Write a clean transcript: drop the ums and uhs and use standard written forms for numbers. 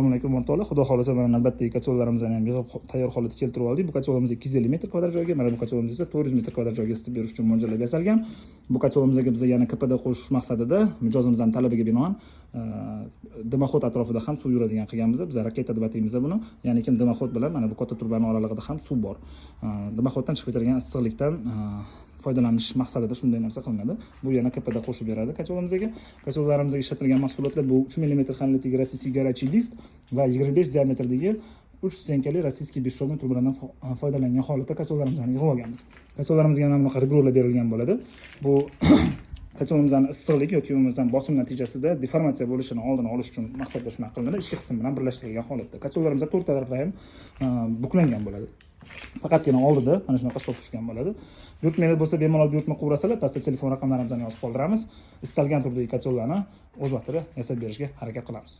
Assalomu alaykum o'rtoqlar. Xudo xolasa mana navbatdagi kachollarimizni ham yig'ib tayyor holatga keltirib oldik. Bu kacholimiz 250 metr kvadrat joyga, mana bu kacholimiz esa 400 metr kvadrat joyga isitib berish uchun mo'ljallab yasalgan. Bu kacholimizga biz yana KPD qo'shish maqsadida mijozimizning talabiga binoan dimoxod atrofida ham suv yuradigan qilganmiz. Biz raketa deb ataymiz buni. Ya'ni kim dimoxod bilan mana bu katta turbani oralig'ida ham suv bor. Dimoxoddan chiqib ketilgan issiqlikdan foydalanish maqsadida shunday narsa qilinadi. Bu yana KPD qo'shib beradi kacholimizga. Kacholarimizga ishlatilgan mahsulotlar bu 3 mm xamlidagi rossiyskiy горячий list va 25 diametrdagi 3 stenkali rossiyskiy beshshog'li turbalardan foydalangan holatda kacholarimizni yig'ib olganmiz. Kacholarimizga mana bunaqa ribrolar berilgan bo'ladi. Bu kacholimizning issiqlik yoki bo'lmasam bosim natijasida deformatsiya bo'lishini oldini olish uchun maqsadda shunaqa qilinadi. Ichki qism bilan birlashtirilgan holatda. Kacholarimiz to'rt taraflari ham buklangan bo'ladi. Faqatgina oldida mana shunaqa shov tushgan bo'ladi. Buyurtmalar bo'lsa bemalol buyurtma quvrasalar, pastda telefon raqamlarimizni yozib qoldiramiz. Istalgan turdagi kachollarni o'z vaqtida yasab berishga harakat qilamiz.